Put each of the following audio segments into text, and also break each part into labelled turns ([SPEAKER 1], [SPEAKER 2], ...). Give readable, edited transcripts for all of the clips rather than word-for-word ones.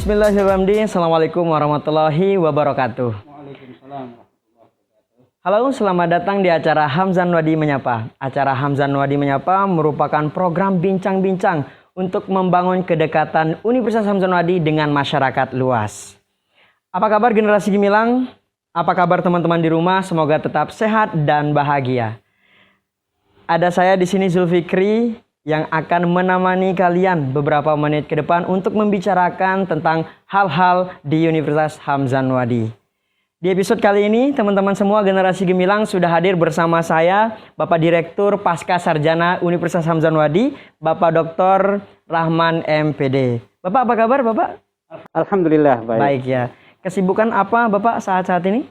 [SPEAKER 1] Bismillahirrahmanirrahim. Assalamualaikum warahmatullahi wabarakatuh.
[SPEAKER 2] Waalaikumsalam.
[SPEAKER 1] Halo, selamat datang di acara Hamzan Wadi Menyapa. Acara Hamzan Wadi Menyapa merupakan program bincang-bincang untuk membangun kedekatan Universitas Hamzan Wadi dengan masyarakat luas. Apa kabar generasi gemilang? Apa kabar teman-teman di rumah? Semoga tetap sehat dan bahagia. Ada saya di sini Zulfikri yang akan menemani kalian beberapa menit ke depan untuk membicarakan tentang hal-hal di Universitas Hamzan Wadi. Di episode kali ini, teman-teman semua generasi gemilang sudah hadir bersama saya, Bapak Direktur Pasca Sarjana Universitas Hamzan Wadi, Bapak Dr. Rahman MPD. Bapak apa kabar, Bapak?
[SPEAKER 2] Alhamdulillah baik.
[SPEAKER 1] Baik ya. Kesibukan apa Bapak saat-saat ini?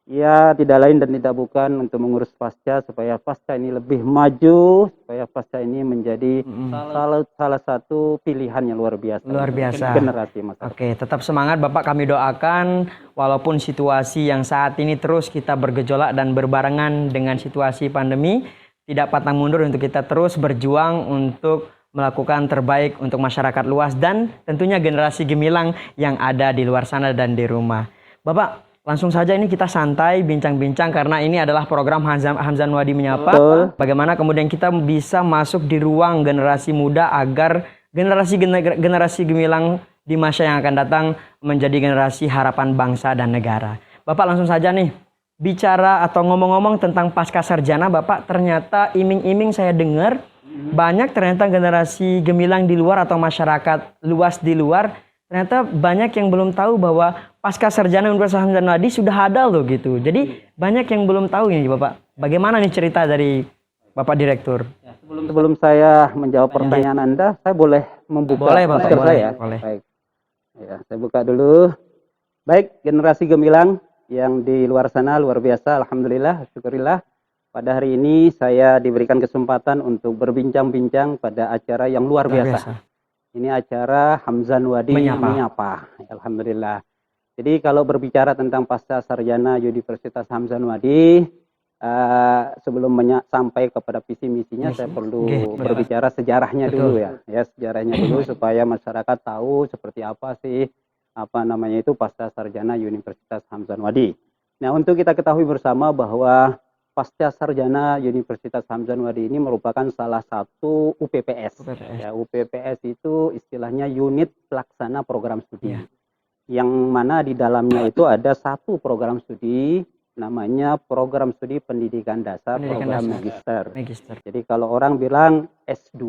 [SPEAKER 2] Ya, tidak lain dan tidak bukan untuk mengurus pasca supaya pasca ini lebih maju, supaya pasca ini menjadi salah satu pilihan yang luar biasa.
[SPEAKER 1] Luar biasa.
[SPEAKER 2] Generasi masa.
[SPEAKER 1] Oke, tetap semangat Bapak, kami doakan walaupun situasi yang saat ini terus kita bergejolak dan berbarengan dengan situasi pandemi, tidak pantang mundur untuk kita terus berjuang untuk melakukan terbaik untuk masyarakat luas dan tentunya generasi gemilang yang ada di luar sana dan di rumah. Bapak, langsung saja ini kita santai bincang-bincang karena ini adalah program Hamzan Wadi Menyapa.
[SPEAKER 2] Betul.
[SPEAKER 1] Bagaimana kemudian kita bisa masuk di ruang generasi muda agar generasi gemilang di masa yang akan datang menjadi generasi harapan bangsa dan negara. Bapak langsung saja nih bicara atau ngomong-ngomong tentang pasca sarjana, Bapak, ternyata iming-iming saya dengar banyak ternyata generasi gemilang di luar atau masyarakat luas di luar ternyata banyak yang belum tahu bahwa pasca sarjana Universitas Hamzan Wadi sudah ada loh gitu. Jadi banyak yang belum tahu ini Bapak. Bagaimana nih cerita dari Bapak Direktur?
[SPEAKER 2] Ya, sebelum saya menjawab pertanyaan Anda, saya boleh membuka masker saya?
[SPEAKER 1] Boleh.
[SPEAKER 2] Baik. Ya, saya buka dulu. Baik, generasi gemilang yang di luar sana luar biasa, alhamdulillah, syukurillah. Pada hari ini saya diberikan kesempatan untuk berbincang-bincang pada acara yang luar biasa. Ini acara Hamzan Wadi Menyapa. Alhamdulillah. Jadi kalau berbicara tentang pasca sarjana Universitas Hamzan Wadi, sebelum sampai kepada visi misinya, saya perlu berbicara sejarahnya dulu ya. Ya, sejarahnya dulu supaya masyarakat tahu seperti apa sih pasca sarjana Universitas Hamzan Wadi. Nah, untuk kita ketahui bersama bahwa pasca sarjana Universitas Hamzan Wadi ini merupakan salah satu UPPS. Ya, UPPS itu istilahnya unit pelaksana program studi. Yang mana di dalamnya itu ada satu program studi namanya program studi pendidikan dasar, program magister. Jadi kalau orang bilang S2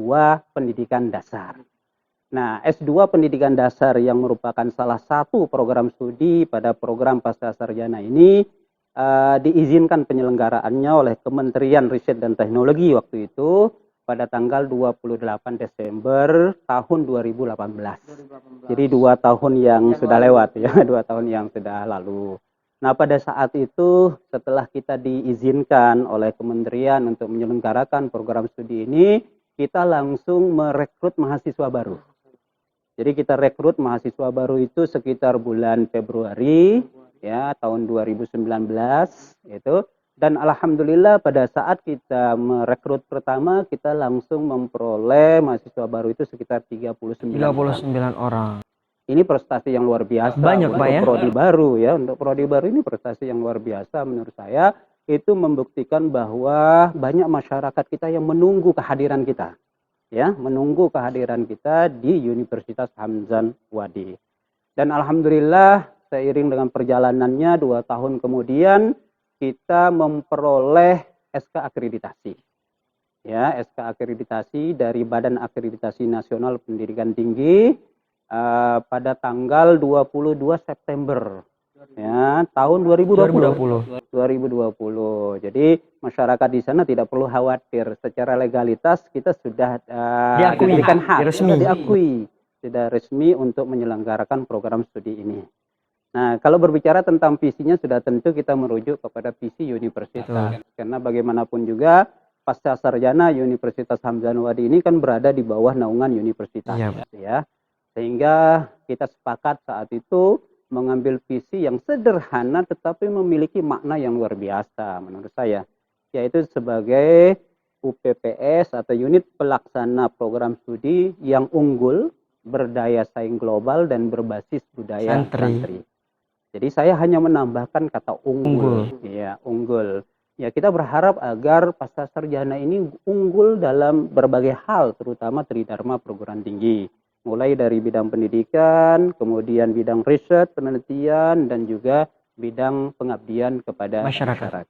[SPEAKER 2] pendidikan dasar. Nah, S2 pendidikan dasar yang merupakan salah satu program studi pada program pasca sarjana ini diizinkan penyelenggaraannya oleh Kementerian Riset dan Teknologi waktu itu pada tanggal 28 Desember tahun 2018. Jadi 2 tahun yang sudah lewat ya, 2 tahun yang sudah lalu. Nah, pada saat itu setelah kita diizinkan oleh kementerian untuk menyelenggarakan program studi ini, kita langsung merekrut mahasiswa baru. Jadi kita rekrut mahasiswa baru itu sekitar bulan Februari ya tahun 2019 itu, dan alhamdulillah pada saat kita merekrut pertama kita langsung memperoleh mahasiswa baru itu sekitar 39
[SPEAKER 1] orang.
[SPEAKER 2] Ini prestasi yang luar biasa.
[SPEAKER 1] Banyak
[SPEAKER 2] untuk
[SPEAKER 1] Pak ya.
[SPEAKER 2] Prodi baru ya, untuk prodi baru ini prestasi yang luar biasa menurut saya. Itu membuktikan bahwa banyak masyarakat kita yang menunggu kehadiran kita. Ya, menunggu kehadiran kita di Universitas Hamzan Wadi. Dan alhamdulillah seiring dengan perjalanannya 2 tahun kemudian kita memperoleh SK akreditasi. Ya, SK akreditasi dari Badan Akreditasi Nasional Pendidikan Tinggi pada tanggal 22 September ya, tahun 2020. Jadi masyarakat di sana tidak perlu khawatir, secara legalitas kita sudah diberikan hak, sudah resmi untuk menyelenggarakan program studi ini. Nah, kalau berbicara tentang visinya sudah tentu kita merujuk kepada visi universitas. Karena bagaimanapun juga pasca sarjana Universitas Hamzan Wadi ini kan berada di bawah naungan universitas ya. Sehingga kita sepakat saat itu mengambil visi yang sederhana tetapi memiliki makna yang luar biasa menurut saya, yaitu sebagai UPPS atau unit pelaksana program studi yang unggul berdaya saing global dan berbasis budaya
[SPEAKER 1] Santri.
[SPEAKER 2] santri. Jadi saya hanya menambahkan kata unggul. Ya, unggul. Ya, kita berharap agar pasca sarjana ini unggul dalam berbagai hal, terutama tridharma perguruan tinggi. Mulai dari bidang pendidikan, kemudian bidang riset, penelitian, dan juga bidang pengabdian kepada masyarakat.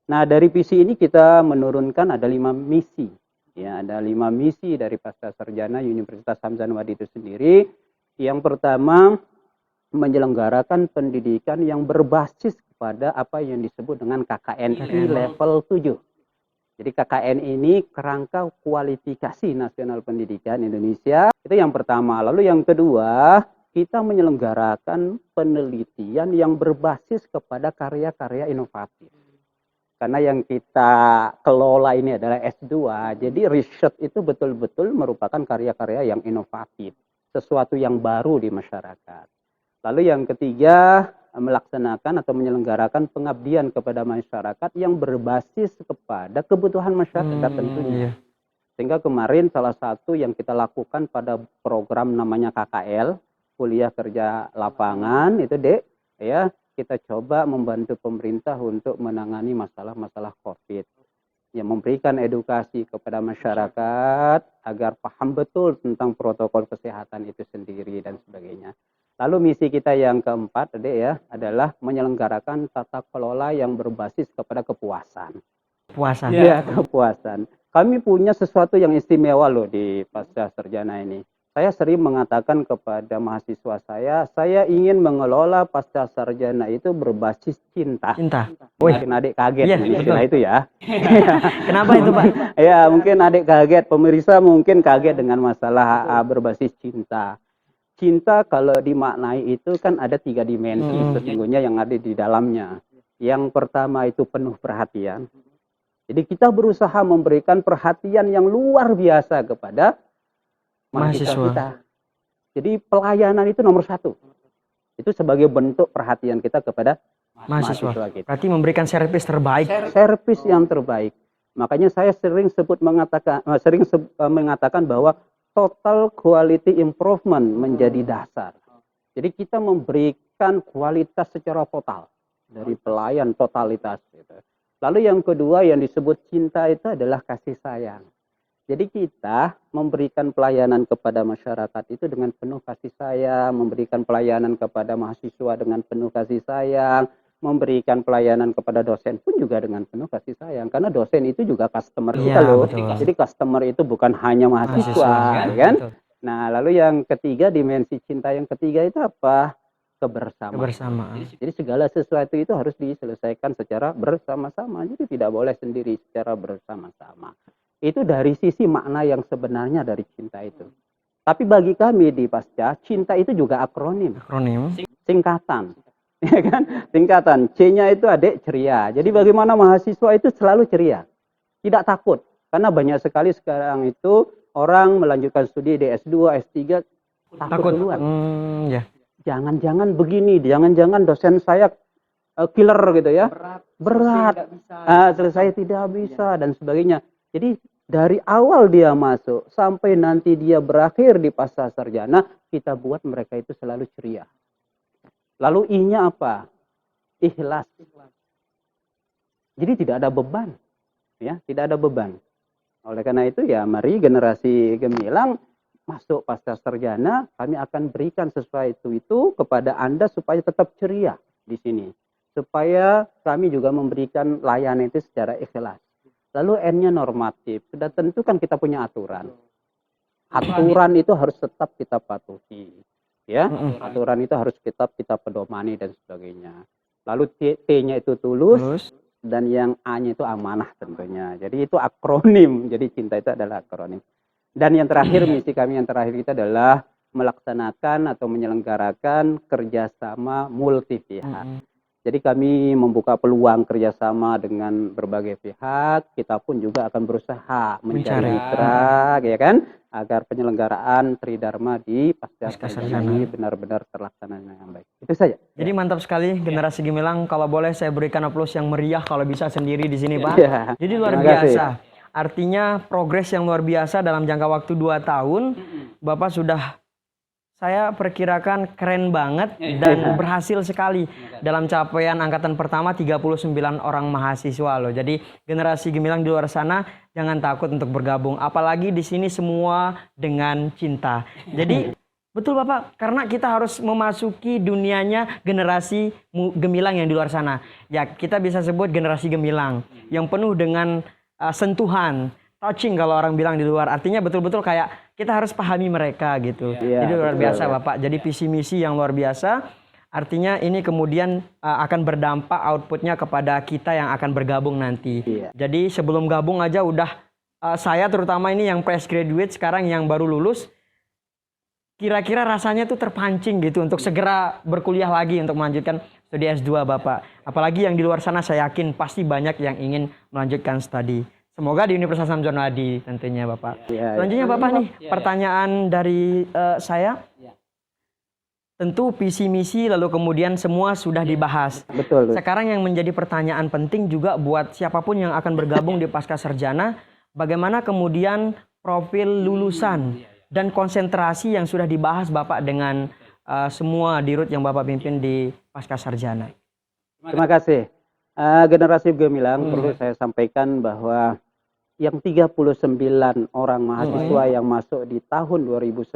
[SPEAKER 2] Nah, dari visi ini kita menurunkan ada 5 misi. Ya, ada 5 misi dari pasca sarjana Universitas Hamzanwadi itu sendiri. Yang pertama, menyelenggarakan pendidikan yang berbasis kepada apa yang disebut dengan KKNI level 7. Jadi KKN ini kerangka kualifikasi nasional pendidikan Indonesia. Itu yang pertama. Lalu yang kedua, kita menyelenggarakan penelitian yang berbasis kepada karya-karya inovatif. Karena yang kita kelola ini adalah S2, jadi riset itu betul-betul merupakan karya-karya yang inovatif, sesuatu yang baru di masyarakat. Lalu yang ketiga, melaksanakan atau menyelenggarakan pengabdian kepada masyarakat yang berbasis kepada kebutuhan masyarakat tentunya. Sehingga kemarin salah satu yang kita lakukan pada program namanya KKL, kuliah kerja lapangan, itu Dek, ya, kita coba membantu pemerintah untuk menangani masalah-masalah COVID. Ya, memberikan edukasi kepada masyarakat agar paham betul tentang protokol kesehatan itu sendiri dan sebagainya. Lalu misi kita yang keempat, Dek, ya, adalah menyelenggarakan tata kelola yang berbasis kepada kepuasan.
[SPEAKER 1] Kepuasan.
[SPEAKER 2] Ya, kepuasan. Kami punya sesuatu yang istimewa loh di pasca sarjana ini. Saya sering mengatakan kepada mahasiswa saya ingin mengelola pasca sarjana itu berbasis cinta.
[SPEAKER 1] Cinta.
[SPEAKER 2] Mungkin adik kaget dengan istilah itu ya.
[SPEAKER 1] Kenapa itu, Pak?
[SPEAKER 2] Ya, mungkin adik kaget, pemirsa mungkin kaget dengan masalah berbasis cinta. Cinta kalau dimaknai itu kan ada 3 dimensi sesungguhnya yang ada di dalamnya. Yang pertama itu penuh perhatian. Jadi kita berusaha memberikan perhatian yang luar biasa kepada mahasiswa kita. Jadi pelayanan itu nomor 1. Itu sebagai bentuk perhatian kita kepada mahasiswa kita.
[SPEAKER 1] Berarti memberikan servis terbaik.
[SPEAKER 2] Servis yang terbaik. Makanya saya sering mengatakan bahwa total quality improvement menjadi dasar. Jadi kita memberikan kualitas secara total dari pelayan totalitas. Gitu. Lalu yang kedua yang disebut cinta itu adalah kasih sayang. Jadi kita memberikan pelayanan kepada masyarakat itu dengan penuh kasih sayang, memberikan pelayanan kepada mahasiswa dengan penuh kasih sayang, memberikan pelayanan kepada dosen pun juga dengan penuh kasih sayang. Karena dosen itu juga customer kita loh. Betul. Jadi customer itu bukan hanya mahasiswa kan? Betul. Nah, lalu yang ketiga, dimensi cinta yang ketiga itu apa? Kebersamaan. Jadi segala sesuatu itu harus diselesaikan secara bersama-sama. Jadi tidak boleh sendiri, secara bersama-sama. Itu dari sisi makna yang sebenarnya dari cinta itu. Tapi bagi kami di Pasca, cinta itu juga akronim. Singkatan. Ya kan? Singkatan. C-nya itu adik ceria. Jadi bagaimana mahasiswa itu selalu ceria. Tidak takut. Karena banyak sekali sekarang itu orang melanjutkan studi di S2, S3 takut duluan. Jangan-jangan begini, jangan-jangan dosen saya killer gitu ya. Berat. Selesai tidak bisa dan sebagainya. Jadi dari awal dia masuk sampai nanti dia berakhir di pasca sarjana, kita buat mereka itu selalu ceria. Lalu I-nya apa? Ikhlas. Jadi tidak ada beban. Ya, tidak ada beban. Oleh karena itu ya mari generasi gemilang masuk pasca sarjana, kami akan berikan sesuatu itu kepada Anda supaya tetap ceria di sini. Supaya kami juga memberikan layanan itu secara ikhlas. Lalu N-nya normatif. Sudah tentu kan kita punya aturan. Aturan itu harus tetap kita patuhi. Ya, aturan itu harus tetap kita pedomani dan sebagainya. Lalu T-nya itu tulus dan yang A-nya itu amanah tentunya. Jadi itu akronim. Jadi cinta itu adalah akronim. Dan yang terakhir, misi kami yang terakhir kita adalah melaksanakan atau menyelenggarakan kerjasama multi pihak. Jadi kami membuka peluang kerjasama dengan berbagai pihak. Kita pun juga akan berusaha mencari mitra, ya kan, agar penyelenggaraan Tridharma di pasca sarjana ini benar-benar terlaksana dengan baik. Itu saja.
[SPEAKER 1] Jadi mantap sekali generasi gemilang. Kalau boleh saya berikan aplaus yang meriah kalau bisa sendiri di sini, Pak. Jadi luar biasa. Artinya progres yang luar biasa dalam jangka waktu 2 tahun Bapak sudah, saya perkirakan keren banget dan berhasil sekali dalam capaian angkatan pertama 39 orang mahasiswa loh. Jadi generasi gemilang di luar sana jangan takut untuk bergabung. Apalagi di sini semua dengan cinta. Jadi betul Bapak, karena kita harus memasuki dunianya generasi gemilang yang di luar sana. Ya kita bisa sebut generasi gemilang yang penuh dengan sentuhan. Touching kalau orang bilang di luar, artinya betul-betul kayak kita harus pahami mereka gitu. Jadi luar biasa Bapak. Jadi visi misi yang luar biasa. Artinya ini kemudian akan berdampak outputnya kepada kita yang akan bergabung nanti. Jadi sebelum gabung aja udah saya terutama ini yang fresh graduate sekarang yang baru lulus, kira-kira rasanya tuh terpancing gitu untuk segera berkuliah lagi untuk melanjutkan studi S2 Bapak. Apalagi yang di luar sana saya yakin pasti banyak yang ingin melanjutkan studi. Semoga di Universitas Hamzah Nwadi tentunya Bapak. Selanjutnya Bapak nih pertanyaan dari saya. Tentu visi misi lalu kemudian semua sudah dibahas.
[SPEAKER 2] Betul.
[SPEAKER 1] Sekarang yang menjadi pertanyaan penting juga buat siapapun yang akan bergabung di Pasca Sarjana, bagaimana kemudian profil lulusan dan konsentrasi yang sudah dibahas Bapak dengan semua dirut yang Bapak pimpin di Pasca Sarjana.
[SPEAKER 2] Terima kasih. Generasi gemilang perlu saya sampaikan bahwa yang 39 orang mahasiswa yang masuk di tahun 2019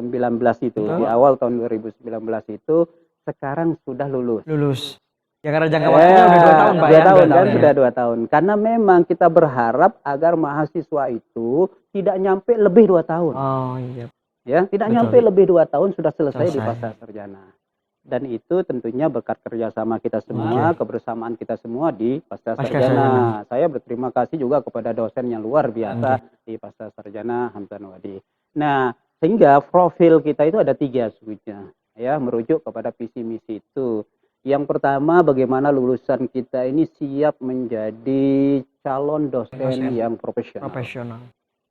[SPEAKER 2] itu, di awal tahun 2019 itu, sekarang sudah lulus.
[SPEAKER 1] Ya karena jangka waktunya udah 2 tahun Pak
[SPEAKER 2] 2 tahun kan,
[SPEAKER 1] ya.
[SPEAKER 2] sudah 2 tahun. Karena memang kita berharap agar mahasiswa itu tidak nyampe lebih 2 tahun.
[SPEAKER 1] Oh iya.
[SPEAKER 2] Ya, tidak nyampe lebih 2 tahun sudah selesai di Pasca Sarjana. Dan itu tentunya berkat kerjasama kita semua, kebersamaan kita semua di Pasca Sarjana. Saya berterima kasih juga kepada dosen yang luar biasa di Pasca Sarjana Hamzah Nwadi. Nah, sehingga profil kita itu ada 3 sebutnya, ya, merujuk kepada visi misi itu. Yang pertama, bagaimana lulusan kita ini siap menjadi calon dosen yang profesional.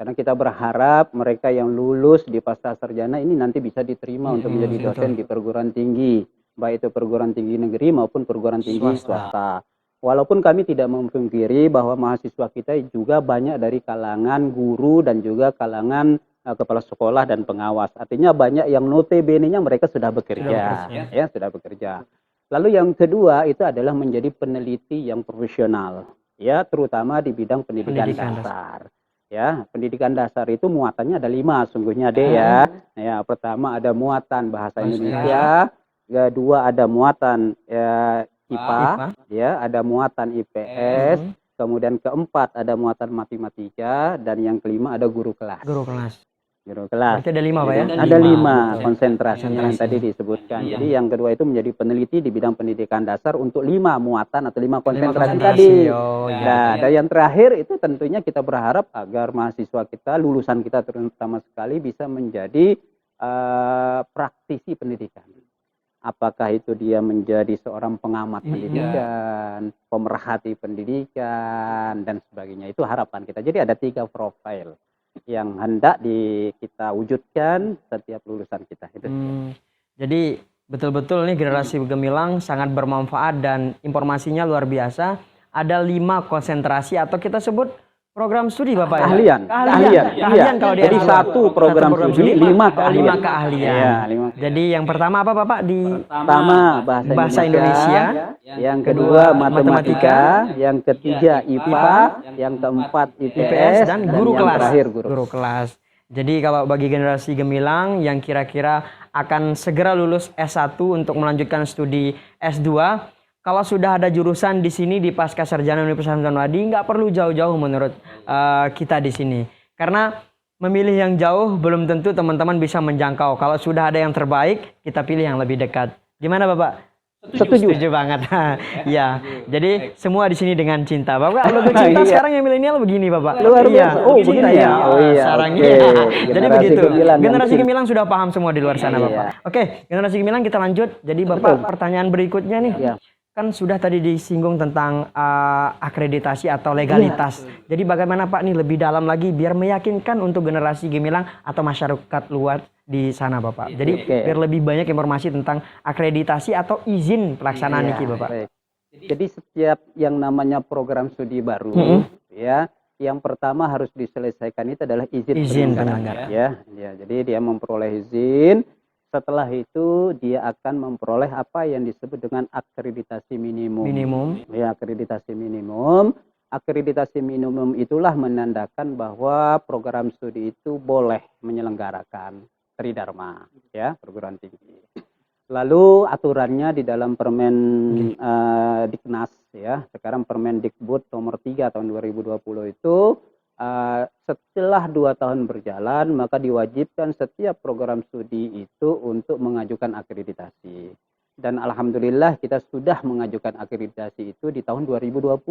[SPEAKER 2] Karena kita berharap mereka yang lulus di Pasca Sarjana ini nanti bisa diterima untuk menjadi dosen di perguruan tinggi, baik itu perguruan tinggi negeri maupun perguruan tinggi swasta. Walaupun kami tidak memungkiri bahwa mahasiswa kita juga banyak dari kalangan guru dan juga kalangan kepala sekolah dan pengawas. Artinya banyak yang notabene-nya mereka sudah bekerja, sudah bekerja. Lalu yang kedua itu adalah menjadi peneliti yang profesional, ya, terutama di bidang pendidikan dasar. Ya, pendidikan dasar itu muatannya ada 5 sungguhnya deh ya. Ya, pertama ada muatan bahasa Indonesia, kedua ada muatan IPA, ya, ada muatan IPS, kemudian keempat ada muatan matematika, dan yang kelima ada guru kelas.
[SPEAKER 1] Berarti ada 5 Pak ya?
[SPEAKER 2] Ada 5 konsentrasinya yang tadi disebutkan. Jadi yang kedua itu menjadi peneliti di bidang pendidikan dasar untuk 5 muatan atau 5 konsentrasi tadi. Nah, dan yang terakhir itu tentunya kita berharap agar mahasiswa kita, lulusan kita terutama sekali bisa menjadi praktisi pendidikan. Apakah itu dia menjadi seorang pengamat pendidikan, pemerhati pendidikan, dan sebagainya. Itu harapan kita. Jadi ada 3 profil yang hendak kita wujudkan setiap lulusan kita.
[SPEAKER 1] Jadi betul-betul nih generasi gemilang sangat bermanfaat dan informasinya luar biasa. Ada 5 konsentrasi atau kita sebut program studi Bapak ya? Keahlian kalau di
[SPEAKER 2] jadi satu program studi 5
[SPEAKER 1] keahlian. Jadi yang pertama apa Bapak?
[SPEAKER 2] Pertama bahasa Indonesia, yang kedua matematika, yang ketiga IPA, yang keempat IPS, dan
[SPEAKER 1] guru
[SPEAKER 2] yang
[SPEAKER 1] kelas.
[SPEAKER 2] Terakhir
[SPEAKER 1] guru kelas. Jadi kalau bagi generasi gemilang yang kira-kira akan segera lulus S1 untuk melanjutkan studi S2, kalau sudah ada jurusan di sini di Pasca Sarjana Universitas Hamzah Nwadi, nggak perlu jauh-jauh menurut kita di sini. Karena memilih yang jauh belum tentu teman-teman bisa menjangkau. Kalau sudah ada yang terbaik, kita pilih yang lebih dekat. Gimana Bapak? Setuju banget. Ya, jadi semua di sini dengan cinta. Bapak lebih cinta sekarang yang milenial begini Bapak.
[SPEAKER 2] Luar biasa.
[SPEAKER 1] Oh begini ya.
[SPEAKER 2] Sarangnya.
[SPEAKER 1] Jadi begitu. Generasi gemilang sudah paham semua di luar sana Bapak. Oke, generasi gemilang kita lanjut. Jadi Bapak pertanyaan berikutnya nih. Kan sudah tadi disinggung tentang akreditasi atau legalitas. Jadi bagaimana Pak nih lebih dalam lagi biar meyakinkan untuk generasi gemilang atau masyarakat luar di sana Bapak. Jadi biar lebih banyak informasi tentang akreditasi atau izin pelaksanaan niki Bapak.
[SPEAKER 2] Jadi setiap yang namanya program studi baru ya yang pertama harus diselesaikan itu adalah
[SPEAKER 1] Izin
[SPEAKER 2] penyelenggara. Ya, jadi dia memperoleh izin. Setelah itu dia akan memperoleh apa yang disebut dengan akreditasi minimum. Ya, akreditasi minimum. Akreditasi minimum itulah menandakan bahwa program studi itu boleh menyelenggarakan Tridharma, ya, perguruan tinggi. Lalu aturannya di dalam Permen Diknas, ya, sekarang Permendikbud nomor 3 tahun 2020 itu setelah 2 tahun berjalan maka diwajibkan setiap program studi itu untuk mengajukan akreditasi. Dan alhamdulillah kita sudah mengajukan akreditasi itu di tahun 2020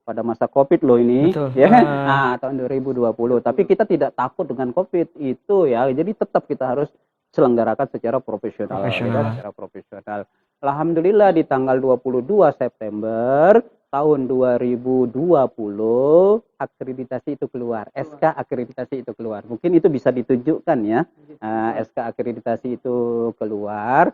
[SPEAKER 2] pada masa Covid loh ini.
[SPEAKER 1] Betul.
[SPEAKER 2] Ya. Tahun 2020. Tapi kita tidak takut dengan Covid itu ya. Jadi tetap kita harus selenggarakan secara profesional. Secara profesional. Alhamdulillah di tanggal 22 September tahun 2020 akreditasi itu keluar, SK akreditasi itu keluar. Mungkin itu bisa ditunjukkan ya, SK akreditasi itu keluar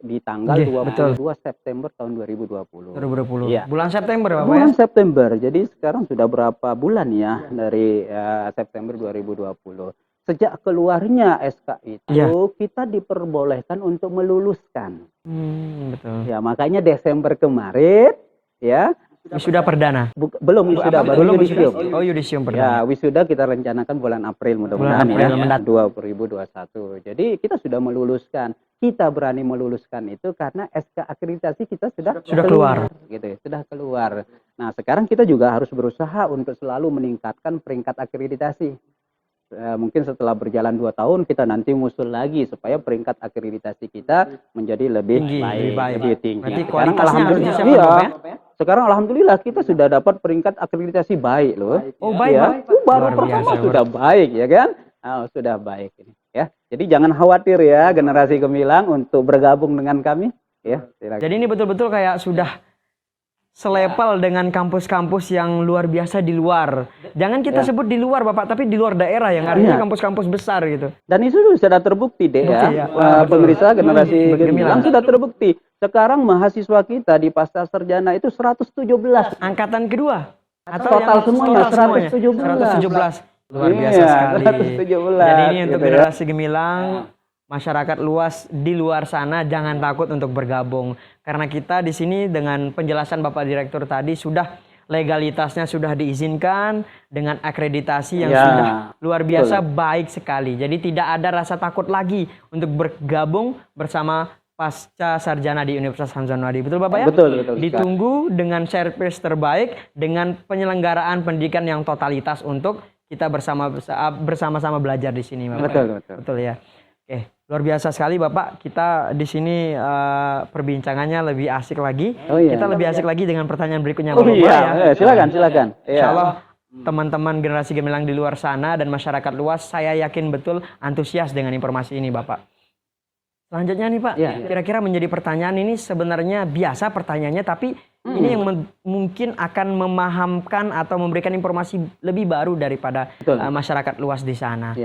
[SPEAKER 2] di tanggal 22 September tahun 2020.
[SPEAKER 1] 2020.
[SPEAKER 2] Ya.
[SPEAKER 1] Bulan September Bapak
[SPEAKER 2] Bulan
[SPEAKER 1] ya?
[SPEAKER 2] September. Jadi sekarang sudah berapa bulan ya dari September 2020. Sejak keluarnya SK itu kita diperbolehkan untuk meluluskan.
[SPEAKER 1] Betul.
[SPEAKER 2] Ya, makanya Desember kemarin ya
[SPEAKER 1] Wisuda perdana.
[SPEAKER 2] Belum wisuda, baru yudisium.
[SPEAKER 1] Oh, yudisium
[SPEAKER 2] Ya,
[SPEAKER 1] perdana.
[SPEAKER 2] wisuda kita rencanakan bulan April mudah-mudahan ya. 2021. Jadi kita sudah meluluskan. Kita berani meluluskan itu karena SK akreditasi kita sudah
[SPEAKER 1] keluar.
[SPEAKER 2] Gitu, sudah keluar. Nah, sekarang kita juga harus berusaha untuk selalu meningkatkan peringkat akreditasi. Mungkin setelah berjalan 2 tahun kita nanti ngusul lagi supaya peringkat akreditasi kita menjadi lebih lebih tinggi.
[SPEAKER 1] Berarti
[SPEAKER 2] Sekarang
[SPEAKER 1] kualitasnya harus
[SPEAKER 2] alhamdulillah,
[SPEAKER 1] disiapkan,
[SPEAKER 2] sekarang alhamdulillah kita sudah dapat peringkat akreditasi baik loh.
[SPEAKER 1] Oh, baik,
[SPEAKER 2] ya.
[SPEAKER 1] Pak.
[SPEAKER 2] Baru
[SPEAKER 1] Luar
[SPEAKER 2] pertama
[SPEAKER 1] biasa,
[SPEAKER 2] sudah baik ya kan? Sudah baik ini ya. Jadi jangan khawatir ya generasi gemilang untuk bergabung dengan kami ya. Silakan.
[SPEAKER 1] Jadi ini betul-betul kayak sudah selepal dengan kampus-kampus yang luar biasa di luar. Jangan kita sebut di luar Bapak, tapi di luar daerah yang artinya kampus-kampus besar gitu.
[SPEAKER 2] Dan itu sudah terbukti deh ya. Pemirsa generasi gemilang sudah terbukti. Sekarang mahasiswa kita di pasca sarjana itu 117.
[SPEAKER 1] Angkatan kedua atau
[SPEAKER 2] total semuanya
[SPEAKER 1] 117. Luar biasa sekali.
[SPEAKER 2] 117.
[SPEAKER 1] Jadi ini untuk
[SPEAKER 2] gitu ya.
[SPEAKER 1] generasi gemilang, masyarakat luas di luar sana jangan takut untuk bergabung. Karena kita di sini dengan penjelasan Bapak Direktur tadi sudah legalitasnya sudah diizinkan dengan akreditasi yang sudah luar biasa baik sekali. Jadi tidak ada rasa takut lagi untuk bergabung bersama pasca sarjana di Universitas Hamzanwadi. Betul Bapak ya?
[SPEAKER 2] Betul.
[SPEAKER 1] Ditunggu dengan service terbaik, dengan penyelenggaraan pendidikan yang totalitas untuk kita bersama-sama belajar di sini, Bapak. Betul ya. Oke, luar biasa sekali Bapak. Kita di sini perbincangannya lebih asik lagi. Kita lebih asik lagi dengan pertanyaan berikutnya, Bapak. Ya.
[SPEAKER 2] Silakan.
[SPEAKER 1] Insya Allah teman-teman generasi gemilang di luar sana dan masyarakat luas, saya yakin betul antusias dengan informasi ini, Bapak. Selanjutnya nih Pak, kira-kira menjadi pertanyaan ini sebenarnya biasa pertanyaannya, tapi ini yang mungkin akan memahamkan atau memberikan informasi lebih baru daripada masyarakat luas di sana.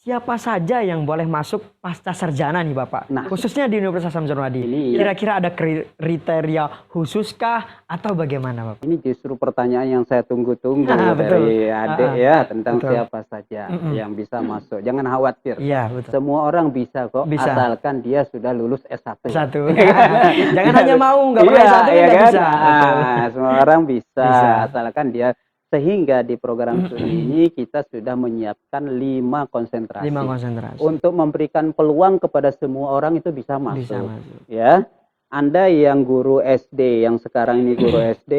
[SPEAKER 1] Siapa saja yang boleh masuk pasca sarjana nih Bapak? Khususnya di Universitas Hamzanwadi. Kira-kira ada kriteria khususkah atau bagaimana Bapak?
[SPEAKER 2] Ini justru pertanyaan yang saya tunggu-tunggu dari adik ya, tentang siapa saja yang bisa masuk. Jangan khawatir. Semua orang bisa kok, asalkan dia sudah lulus S1.
[SPEAKER 1] Jangan hanya mau, nggak perlu S1 nggak bisa.
[SPEAKER 2] Semua orang bisa, asalkan dia. Sehingga di program studi ini kita sudah menyiapkan 5 konsentrasi. Untuk memberikan peluang kepada semua orang itu bisa masuk. Ya. Anda yang guru SD, yang sekarang ini guru SD,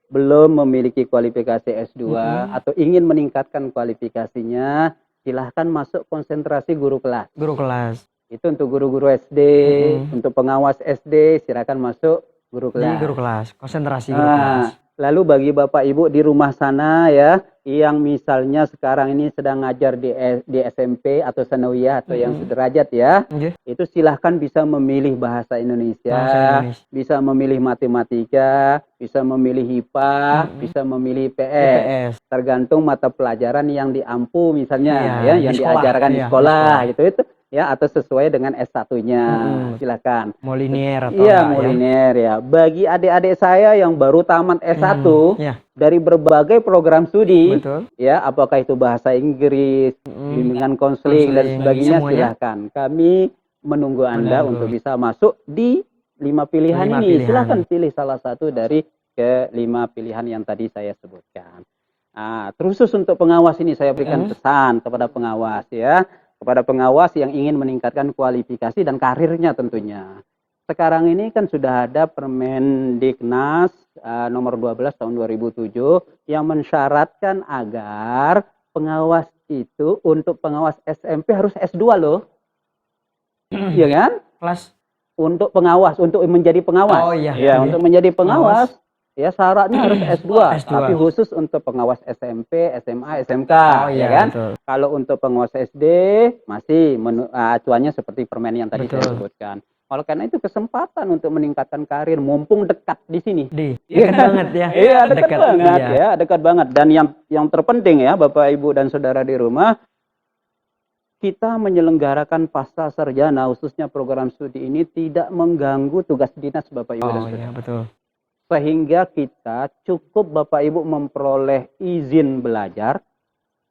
[SPEAKER 2] belum memiliki kualifikasi S2 atau ingin meningkatkan kualifikasinya, silahkan masuk konsentrasi guru kelas. Itu untuk guru-guru SD, untuk pengawas SD, silakan masuk guru kelas.
[SPEAKER 1] Di guru kelas, konsentrasi guru kelas.
[SPEAKER 2] Lalu bagi Bapak Ibu di rumah sana ya, yang misalnya sekarang ini sedang ngajar di SMP atau sanawiyah atau yang sederajat ya, itu silahkan bisa memilih bahasa Indonesia, bisa memilih matematika, bisa memilih IPA, bisa memilih PS. Tergantung mata pelajaran yang diampu misalnya yang diajarkan di sekolah gitu. Itu ya atau sesuai dengan S1-nya. Silakan.
[SPEAKER 1] Mau linear atau
[SPEAKER 2] Iya,
[SPEAKER 1] enggak
[SPEAKER 2] mau
[SPEAKER 1] ya?
[SPEAKER 2] linear ya. Bagi adik-adik saya yang baru tamat S1
[SPEAKER 1] Ya,
[SPEAKER 2] dari berbagai program studi,
[SPEAKER 1] betul.
[SPEAKER 2] ya, apakah itu bahasa Inggris, bimbingan konseling dan
[SPEAKER 1] Konseling,
[SPEAKER 2] sebagainya,
[SPEAKER 1] semuanya.
[SPEAKER 2] silahkan. Kami menunggu Anda untuk bisa masuk di 5 pilihan
[SPEAKER 1] 5
[SPEAKER 2] ini.
[SPEAKER 1] pilihan.
[SPEAKER 2] Silahkan pilih salah satu dari ke 5 pilihan yang tadi saya sebutkan. Nah, terusus untuk pengawas ini saya berikan pesan kepada pengawas ya, kepada pengawas yang ingin meningkatkan kualifikasi dan karirnya tentunya. Sekarang ini kan sudah ada Permendiknas nomor 12 tahun 2007 yang mensyaratkan agar pengawas itu untuk pengawas SMP harus S2 loh. Iya kan?
[SPEAKER 1] Kelas.
[SPEAKER 2] Untuk pengawas, untuk menjadi pengawas.
[SPEAKER 1] Oh iya.
[SPEAKER 2] Ya, untuk menjadi pengawas, ya syaratnya harus S2,
[SPEAKER 1] S2.
[SPEAKER 2] tapi khusus untuk pengawas SMP, SMA, SMK,
[SPEAKER 1] Oh iya,
[SPEAKER 2] ya kan?
[SPEAKER 1] betul.
[SPEAKER 2] Kalau untuk pengawas SD masih acuannya seperti permen yang tadi saya sebutkan. Kalau karena itu kesempatan untuk meningkatkan karir, mumpung dekat di sini.
[SPEAKER 1] Dekat banget ya.
[SPEAKER 2] Iya, dekat banget
[SPEAKER 1] iya.
[SPEAKER 2] ya, dekat banget. Dan yang terpenting ya, Bapak, Ibu dan Saudara di rumah, kita menyelenggarakan pasca sarjana khususnya program studi ini tidak mengganggu tugas dinas Bapak Ibu dan Saudara.
[SPEAKER 1] Iya, betul.
[SPEAKER 2] Sehingga kita cukup Bapak Ibu memperoleh izin belajar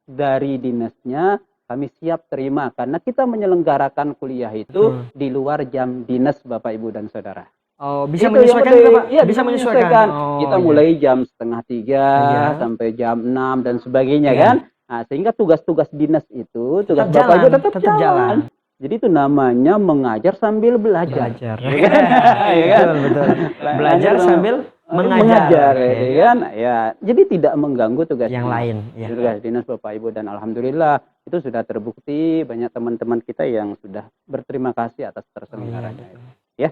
[SPEAKER 2] dari dinasnya, kami siap terima karena kita menyelenggarakan kuliah itu di luar jam dinas Bapak Ibu dan Saudara.
[SPEAKER 1] Oh, bisa
[SPEAKER 2] Itu
[SPEAKER 1] menyesuaikan
[SPEAKER 2] yang
[SPEAKER 1] juga, Pak?
[SPEAKER 2] Iya,
[SPEAKER 1] Bisa menyesuaikan. Oh,
[SPEAKER 2] kita mulai jam 2:30 sampai jam 6 dan sebagainya kan. Nah, sehingga tugas-tugas dinas itu, tugas Bapak Ibu tetap jalan. Jadi itu namanya mengajar sambil belajar.
[SPEAKER 1] Iya kan? Betul. Belajar sambil mengajar.
[SPEAKER 2] Ya kan? Ya, jadi tidak mengganggu tugas
[SPEAKER 1] yang lain. Ya.
[SPEAKER 2] Tugas dinas Bapak Ibu, dan alhamdulillah itu sudah terbukti banyak teman-teman kita yang sudah berterima kasih atas terselenggaranya. Ya.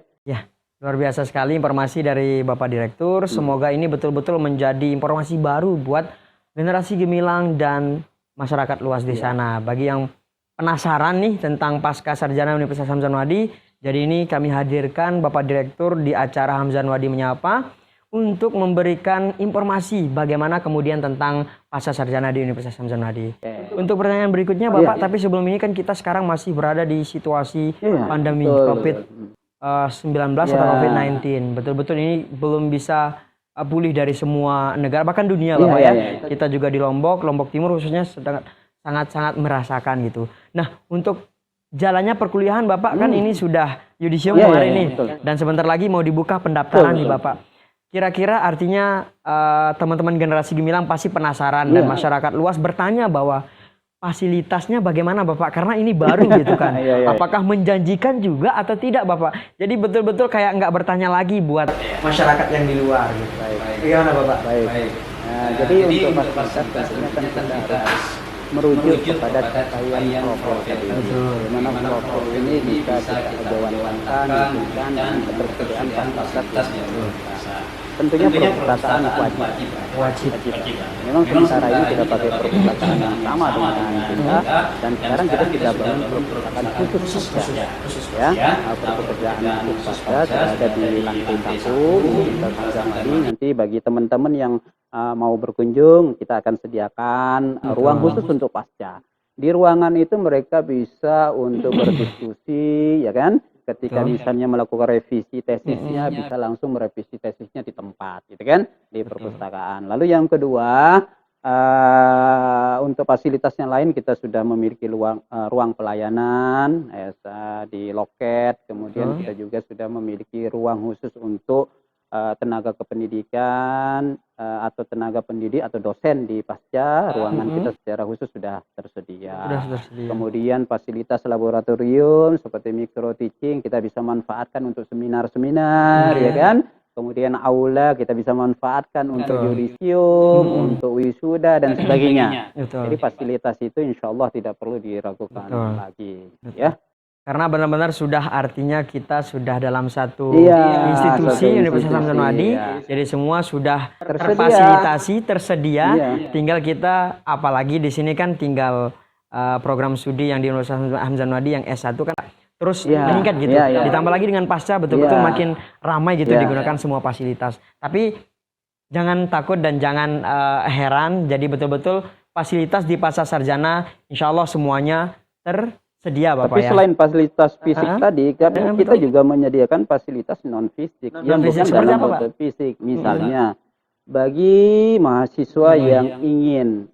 [SPEAKER 1] Luar biasa sekali informasi dari Bapak Direktur. Semoga ini betul-betul menjadi informasi baru buat generasi gemilang dan masyarakat luas di sana. Bagi yang penasaran nih tentang pasca sarjana Universitas Hamzah Anwadi, jadi ini kami hadirkan Bapak Direktur di acara Hamzah Anwadi Menyapa untuk memberikan informasi bagaimana kemudian tentang pasca sarjana di Universitas Hamzah Anwadi. Untuk pertanyaan berikutnya Bapak, tapi sebelum ini kan kita sekarang masih berada di situasi pandemi COVID-19 atau COVID-19. Betul-betul ini belum bisa pulih dari semua negara, bahkan dunia Bapak ya. Kita juga di Lombok Timur khususnya sangat-sangat merasakan gitu. Nah, untuk jalannya perkuliahan Bapak kan ini sudah yudisium kemarin nih. Dan sebentar lagi mau dibuka pendaftaran nih Bapak. Kira-kira artinya teman-teman generasi gemilang pasti penasaran dan masyarakat luas bertanya bahwa fasilitasnya bagaimana Bapak? Karena ini baru gitu kan. Apakah menjanjikan juga atau tidak Bapak? Jadi betul-betul kayak nggak bertanya lagi buat masyarakat yang di luar gitu. Bagaimana Bapak?
[SPEAKER 2] Baik. Nah, jadi untuk fasilitas tentunya kan kita harus merujuk kepada capaian protokol tadi. Bagaimana protokol ini bisa kita jawabkan, dan ketersediaan fasilitas. Tentunya perpustakaan wajib. Memang sementara ini kita pakai perpustakaan yang sama dengan kita, dan sekarang kita sudah bangun perpustakaan khusus ya. Perpustakaan khusus sudah ada di lantai 1 Universitas Hamzah Anwadi. Nanti bagi teman-teman yang mau berkunjung, kita akan sediakan ruang khusus untuk pasca. Di ruangan itu mereka bisa untuk berdiskusi, ya kan? Ketika misalnya melakukan revisi tesisnya, bisa langsung merevisi tesisnya di tempat, gitu kan, di perpustakaan. Lalu yang kedua, untuk fasilitas yang lain kita sudah memiliki ruang pelayanan di loket, kemudian kita juga sudah memiliki ruang khusus untuk tenaga kependidikan atau tenaga pendidik atau dosen di pasca. Ruangan kita secara khusus sudah tersedia. Kemudian fasilitas laboratorium seperti micro teaching kita bisa manfaatkan untuk seminar-seminar, ya kan. Kemudian aula kita bisa manfaatkan untuk yudisium, untuk wisuda dan sebagainya. Jadi fasilitas itu insya Allah tidak perlu diragukan lagi, ya.
[SPEAKER 1] Karena benar-benar sudah artinya kita sudah dalam satu institusi Universitas Hamzah Anwadi, jadi semua sudah terfasilitasi, tersedia. Tinggal kita, apalagi di sini kan tinggal program studi yang di Universitas Hamzah Anwadi yang S1 kan terus meningkat gitu. Ditambah lagi dengan pasca betul-betul makin ramai gitu digunakan semua fasilitas. Tapi jangan takut dan jangan heran. Jadi betul-betul fasilitas di pasca sarjana insya Allah semuanya tersedia sedia Bapak
[SPEAKER 2] Tapi
[SPEAKER 1] ya.
[SPEAKER 2] selain fasilitas fisik tadi, kan kita
[SPEAKER 1] betul.
[SPEAKER 2] juga menyediakan fasilitas non fisik yang
[SPEAKER 1] Non-fisik
[SPEAKER 2] bukan
[SPEAKER 1] seperti
[SPEAKER 2] dalam
[SPEAKER 1] apa, Pak?
[SPEAKER 2] bentuk fisik. Misalnya, bagi mahasiswa yang ingin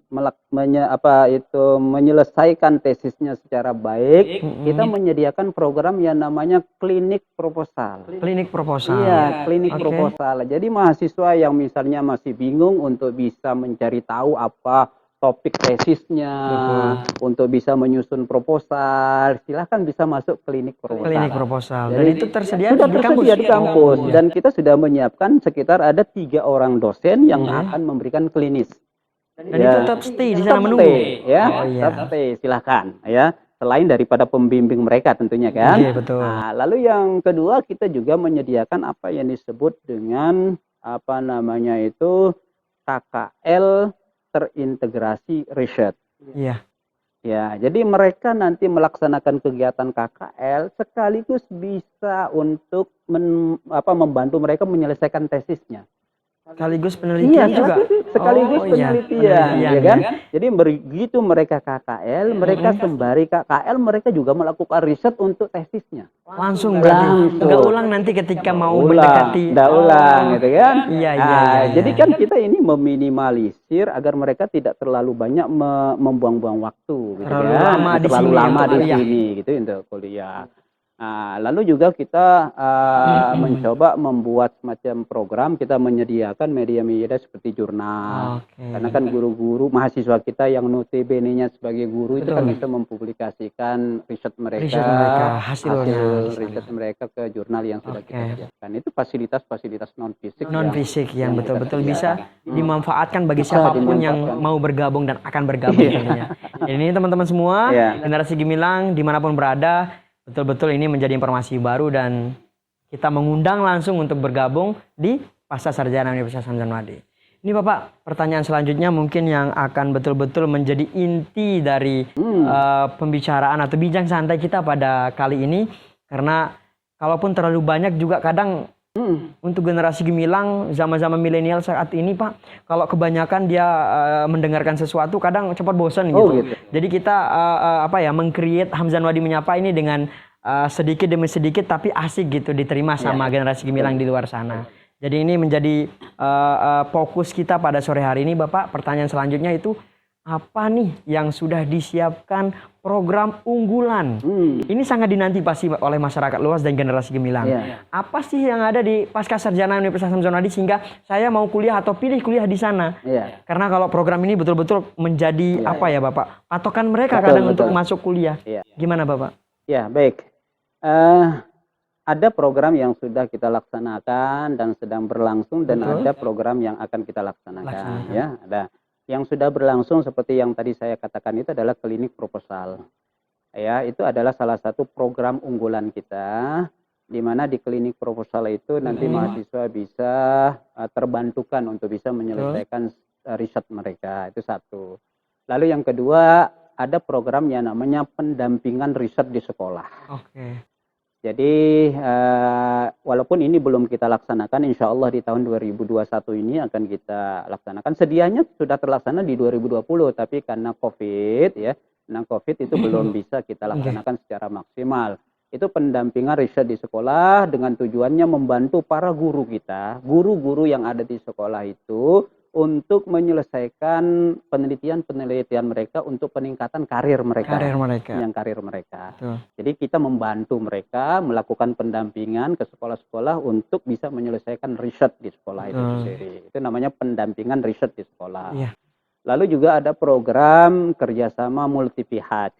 [SPEAKER 2] menyelesaikan tesisnya secara baik, kita menyediakan program yang namanya klinik proposal.
[SPEAKER 1] Klinik proposal.
[SPEAKER 2] Iya, klinik
[SPEAKER 1] Oke.
[SPEAKER 2] proposal. Jadi mahasiswa yang misalnya masih bingung untuk bisa mencari tahu apa topik tesisnya, untuk bisa menyusun proposal, silahkan bisa masuk klinik proposal.
[SPEAKER 1] Klinik proposal. Dan
[SPEAKER 2] Jadi
[SPEAKER 1] itu tersedia
[SPEAKER 2] sudah
[SPEAKER 1] di kampus.
[SPEAKER 2] tersedia di kampus,
[SPEAKER 1] Oh, iya.
[SPEAKER 2] dan kita sudah menyiapkan sekitar ada 3 orang dosen yang akan memberikan klinis.
[SPEAKER 1] Dan itu tetap stay di sana
[SPEAKER 2] Tetap
[SPEAKER 1] menunggu.
[SPEAKER 2] stay, ya,
[SPEAKER 1] Oh iya.
[SPEAKER 2] tetap stay, silahkan, ya. Selain daripada pembimbing mereka tentunya kan.
[SPEAKER 1] Iya, betul.
[SPEAKER 2] Nah, lalu yang kedua kita juga menyediakan apa yang disebut dengan apa namanya itu KKL terintegrasi riset.
[SPEAKER 1] Iya.
[SPEAKER 2] Ya, jadi mereka nanti melaksanakan kegiatan KKL sekaligus bisa untuk membantu mereka menyelesaikan tesisnya.
[SPEAKER 1] Sekaligus penelitian juga.
[SPEAKER 2] Sekaligus
[SPEAKER 1] Oh, iya.
[SPEAKER 2] penelitian, ya kan?
[SPEAKER 1] ya.
[SPEAKER 2] Jadi begitu mereka KKL, mereka sembari KKL mereka juga melakukan riset untuk tesisnya.
[SPEAKER 1] Langsung berarti.
[SPEAKER 2] Langsung.
[SPEAKER 1] Nggak ulang nanti ketika mau
[SPEAKER 2] Ulang,
[SPEAKER 1] mendekati.
[SPEAKER 2] nggak ulang, gitu kan?
[SPEAKER 1] Iya,
[SPEAKER 2] Nah,
[SPEAKER 1] iya.
[SPEAKER 2] jadi kan kita ini meminimalisir agar mereka tidak terlalu banyak membuang-buang waktu, gitu
[SPEAKER 1] Terlalu
[SPEAKER 2] kan?
[SPEAKER 1] lama di
[SPEAKER 2] Terlalu
[SPEAKER 1] sini
[SPEAKER 2] lama
[SPEAKER 1] untuk
[SPEAKER 2] di
[SPEAKER 1] kuliah.
[SPEAKER 2] sini, gitu untuk kuliah. Nah, lalu juga kita mencoba membuat semacam program, kita menyediakan media-media seperti jurnal.
[SPEAKER 1] Oke.
[SPEAKER 2] Karena kan guru-guru, mahasiswa kita yang notabene-nya sebagai guru itu kan
[SPEAKER 1] Betul.
[SPEAKER 2] bisa mempublikasikan riset mereka,
[SPEAKER 1] hasilnya di sana.
[SPEAKER 2] riset mereka ke jurnal yang sudah kita
[SPEAKER 1] Oke.
[SPEAKER 2] siapkan. Itu fasilitas-fasilitas non-fisik
[SPEAKER 1] Non-fisik yang
[SPEAKER 2] kita
[SPEAKER 1] betul-betul
[SPEAKER 2] sediakan.
[SPEAKER 1] bisa dimanfaatkan bagi
[SPEAKER 2] Bisa
[SPEAKER 1] siapapun yang
[SPEAKER 2] dimanfaatkan.
[SPEAKER 1] mau bergabung dan akan bergabung tentunya. Ini teman-teman semua,
[SPEAKER 2] Iya.
[SPEAKER 1] generasi Gemilang dimanapun berada, betul-betul ini menjadi informasi baru dan kita mengundang langsung untuk bergabung di Pasca Sarjana Universitas Hamzah Anwadi. Ini Bapak, pertanyaan selanjutnya mungkin yang akan betul-betul menjadi inti dari pembicaraan atau bincang santai kita pada kali ini. Karena kalaupun terlalu banyak juga kadang untuk generasi Gemilang zaman-zaman milenial saat ini Pak, kalau kebanyakan dia mendengarkan sesuatu kadang cepat bosan gitu.
[SPEAKER 2] Gitu.
[SPEAKER 1] Jadi kita meng-create Hamzah Anwadi Menyapa ini dengan sedikit demi sedikit tapi asik gitu diterima sama generasi Gemilang di luar sana. Jadi ini menjadi fokus kita pada sore hari ini Bapak. Pertanyaan selanjutnya itu apa nih yang sudah disiapkan program unggulan? Ini sangat dinanti pasti oleh masyarakat luas dan generasi Gemilang. Apa sih yang ada di Pasca Sarjana Universitas Hamzah Anwadi sehingga saya mau kuliah atau pilih kuliah di sana? Karena kalau program ini betul-betul menjadi Bapak, patokan mereka kadang untuk masuk kuliah. Gimana Bapak?
[SPEAKER 2] Ya, baik. Ada program yang sudah kita laksanakan dan sedang berlangsung, dan ada program yang akan kita laksanakan. Ya, ada. Yang sudah berlangsung seperti yang tadi saya katakan itu adalah klinik proposal. Ya, itu adalah salah satu program unggulan kita, di mana di klinik proposal itu nanti mahasiswa bisa terbantukan untuk bisa menyelesaikan riset mereka. Itu satu. Lalu yang kedua, ada program yang namanya pendampingan riset di sekolah.
[SPEAKER 1] Oke.
[SPEAKER 2] Jadi walaupun ini belum kita laksanakan, insya Allah di tahun 2021 ini akan kita laksanakan. Sedianya sudah terlaksana di 2020, tapi karena COVID itu belum bisa kita laksanakan secara maksimal. Itu pendampingan riset di sekolah dengan tujuannya membantu para guru kita, guru-guru yang ada di sekolah itu untuk menyelesaikan penelitian-penelitian mereka untuk peningkatan karir mereka. Karir mereka.
[SPEAKER 1] Betul.
[SPEAKER 2] Jadi kita membantu mereka melakukan pendampingan ke sekolah-sekolah untuk bisa menyelesaikan riset di sekolah itu sendiri. Itu namanya pendampingan riset di sekolah.
[SPEAKER 1] Iya.
[SPEAKER 2] Lalu juga ada program kerjasama multi pihak.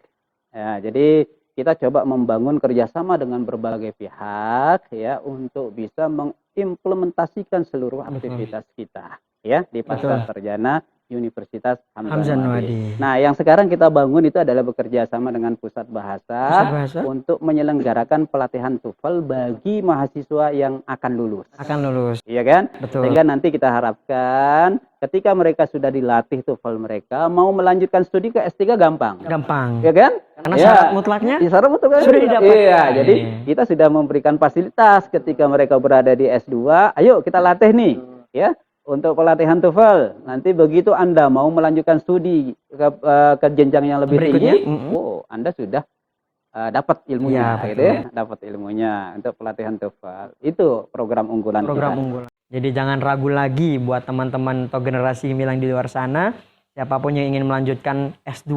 [SPEAKER 2] Ya, jadi kita coba membangun kerjasama dengan berbagai pihak ya untuk bisa mengimplementasikan seluruh aktivitas kita. Ya, di Pasca Sarjana Universitas Hamzah Anwadi. Nah, yang sekarang kita bangun itu adalah bekerja sama dengan Pusat Bahasa untuk menyelenggarakan pelatihan TOEFL bagi mahasiswa yang akan lulus. Iya kan?
[SPEAKER 1] Betul.
[SPEAKER 2] Sehingga nanti kita harapkan ketika mereka sudah dilatih TOEFL mereka mau melanjutkan studi ke S3 gampang.
[SPEAKER 1] Gampang.
[SPEAKER 2] Iya kan?
[SPEAKER 1] Karena syarat mutlaknya
[SPEAKER 2] syarat mutlaknya
[SPEAKER 1] sudah didapat.
[SPEAKER 2] Iya, jadi kita sudah memberikan fasilitas ketika mereka berada di S2, ayo kita latih nih, ya. Untuk pelatihan TOEFL, nanti begitu Anda mau melanjutkan studi ke jenjang yang lebih tinggi, Anda sudah dapat ilmunya,
[SPEAKER 1] Iya,
[SPEAKER 2] gitu ya, dapat ilmunya untuk pelatihan TOEFL. Itu program unggulan
[SPEAKER 1] program
[SPEAKER 2] kita.
[SPEAKER 1] unggulan. Jadi jangan ragu lagi buat teman-teman atau generasi gemilang di luar sana, siapapun yang ingin melanjutkan S2,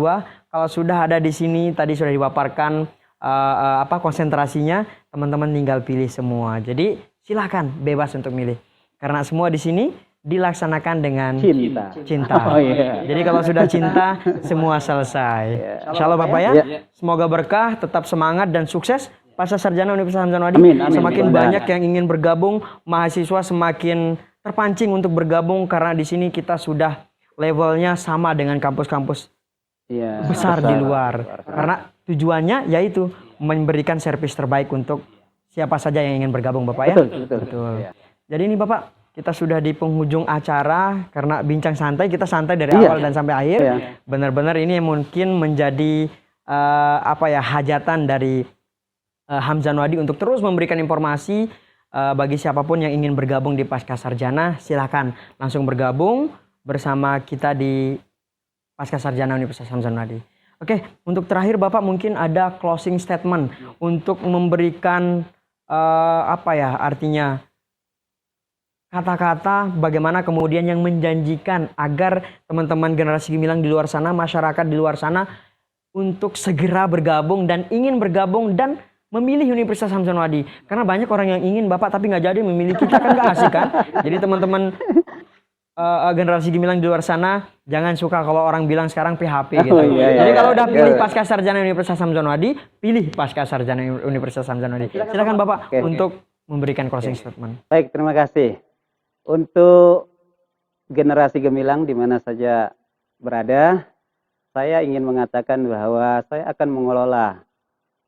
[SPEAKER 1] kalau sudah ada di sini tadi sudah dipaparkan konsentrasinya, teman-teman tinggal pilih semua. Jadi silakan bebas untuk milih. Karena semua di sini dilaksanakan dengan cinta.
[SPEAKER 2] Oh, iya.
[SPEAKER 1] Jadi kalau sudah cinta, semua selesai. Insya Allah Bapak ya, semoga berkah, tetap semangat dan sukses. Pasca Sarjana Universitas Hamzah Anwadi.
[SPEAKER 2] Amin, amin.
[SPEAKER 1] Semakin banyak yang ingin bergabung, mahasiswa semakin terpancing untuk bergabung karena di sini kita sudah levelnya sama dengan kampus-kampus besar di luar. Karena tujuannya yaitu memberikan servis terbaik untuk siapa saja yang ingin bergabung Bapak ya. Betul. Jadi ini Bapak, kita sudah di penghujung acara karena bincang santai, kita santai dari awal dan sampai akhir. Benar-benar ini mungkin menjadi hajatan dari Hamzah Anwadi untuk terus memberikan informasi bagi siapapun yang ingin bergabung di Pasca Sarjana, silakan langsung bergabung bersama kita di Pasca Sarjana Universitas Hamzah Anwadi. Oke, untuk terakhir Bapak mungkin ada closing statement untuk memberikan artinya kata-kata bagaimana kemudian yang menjanjikan agar teman-teman generasi gemilang di luar sana, masyarakat di luar sana untuk segera bergabung dan ingin bergabung dan memilih Universitas Hamzah Anwadi. Karena banyak orang yang ingin Bapak tapi nggak jadi memilih kita, kan nggak asik kan. Jadi teman-teman generasi gemilang di luar sana jangan suka kalau orang bilang sekarang PHP gitu. Jadi kalau udah pilih Pasca Sarjana Universitas Hamzah Anwadi, pilih Pasca Sarjana Universitas Hamzah Anwadi. Silakan Bapak untuk memberikan closing statement.
[SPEAKER 2] Baik, terima kasih. Untuk generasi gemilang di mana saja berada, saya ingin mengatakan bahwa saya akan mengelola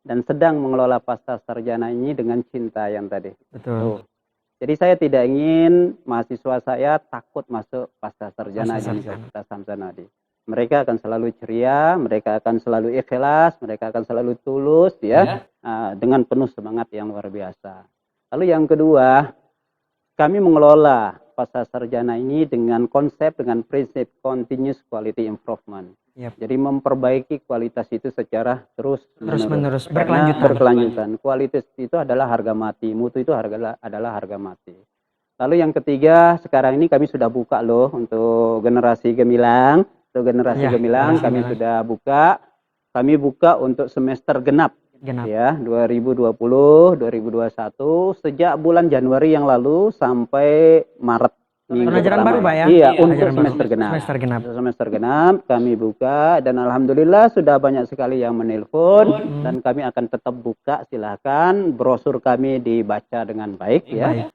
[SPEAKER 2] dan sedang mengelola Pasca Sarjana ini dengan cinta yang tadi.
[SPEAKER 1] Betul.
[SPEAKER 2] Jadi saya tidak ingin mahasiswa saya takut masuk Pasca Sarjana di Universitas Hamzah Anwadi. Mereka akan selalu ceria, mereka akan selalu ikhlas, mereka akan selalu tulus dengan penuh semangat yang luar biasa. Lalu yang kedua, kami mengelola Pasca Sarjana ini dengan konsep, dengan prinsip continuous quality improvement. Jadi memperbaiki kualitas itu secara terus-menerus, berkelanjutan. Kualitas itu adalah harga mati, mutu itu adalah harga mati. Lalu yang ketiga, sekarang ini kami sudah buka loh untuk generasi gemilang. Untuk generasi gemilang kami sudah buka. Kami buka untuk semester genap. Ya, 2020, 2021 sejak bulan Januari yang lalu sampai Maret.
[SPEAKER 1] Pelajaran baru Pak ya?
[SPEAKER 2] Iya, untuk semester genap kami buka dan alhamdulillah sudah banyak sekali yang menelpon dan kami akan tetap buka, silakan brosur kami dibaca dengan baik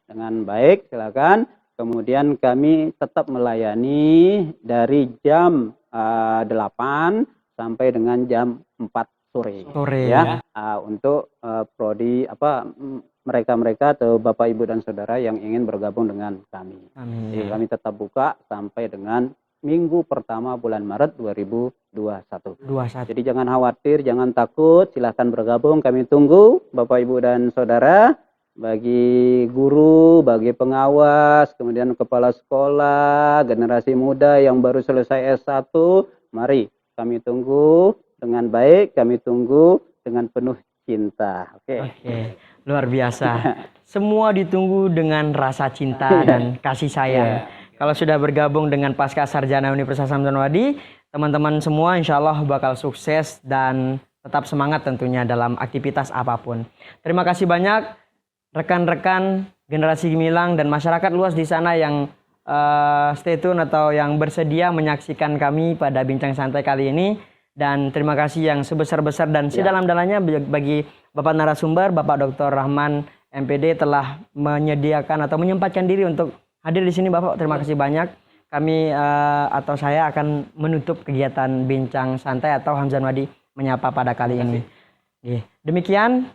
[SPEAKER 2] dengan baik silakan. Kemudian kami tetap melayani dari jam 8 sampai dengan jam 4 sore untuk prodi mereka atau Bapak Ibu dan Saudara yang ingin bergabung dengan kami. Jadi kami tetap buka sampai dengan minggu pertama bulan Maret 2021. Jadi jangan khawatir, jangan takut, silahkan bergabung, kami tunggu Bapak Ibu dan Saudara, bagi guru, bagi pengawas, kemudian kepala sekolah, generasi muda yang baru selesai S1, mari kami tunggu dengan baik, kami tunggu dengan penuh cinta. Oke.
[SPEAKER 1] Luar biasa. Semua ditunggu dengan rasa cinta dan kasih sayang. Kalau sudah bergabung dengan Pasca Sarjana Universitas Hamzah Anwadi, teman-teman semua insya Allah bakal sukses dan tetap semangat tentunya dalam aktivitas apapun. Terima kasih banyak rekan-rekan generasi gemilang dan masyarakat luas di sana yang stay tune atau yang bersedia menyaksikan kami pada bincang santai kali ini. Dan terima kasih yang sebesar-besar dan sedalam-dalamnya bagi Bapak narasumber, Bapak Dr. Rahman MPD telah menyediakan atau menyempatkan diri untuk hadir di sini Bapak. Terima kasih banyak. Kami atau saya akan menutup kegiatan bincang santai atau Hamzah Anwadi menyapa pada kali ini. Demikian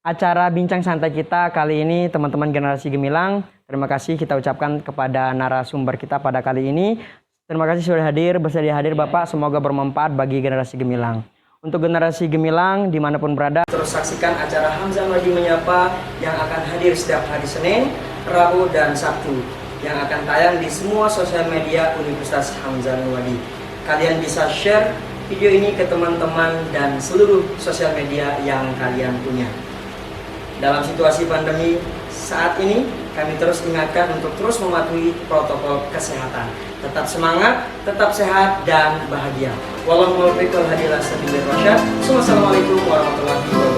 [SPEAKER 1] acara bincang santai kita kali ini teman-teman generasi gemilang. Terima kasih kita ucapkan kepada narasumber kita pada kali ini. Terima kasih sudah bersedia hadir Bapak, semoga bermanfaat bagi generasi gemilang. Untuk generasi gemilang dimanapun berada, terus saksikan acara Hamzah Anwadi Menyapa yang akan hadir setiap hari Senin, Rabu, dan Sabtu yang akan tayang di semua sosial media Universitas Hamzah Anwadi. Kalian bisa share video ini ke teman-teman dan seluruh sosial media yang kalian punya. Dalam situasi pandemi saat ini, kami terus ingatkan untuk terus mematuhi protokol kesehatan. Tetap semangat, tetap sehat, dan bahagia. Wassalamualaikum warahmatullahi wabarakatuh.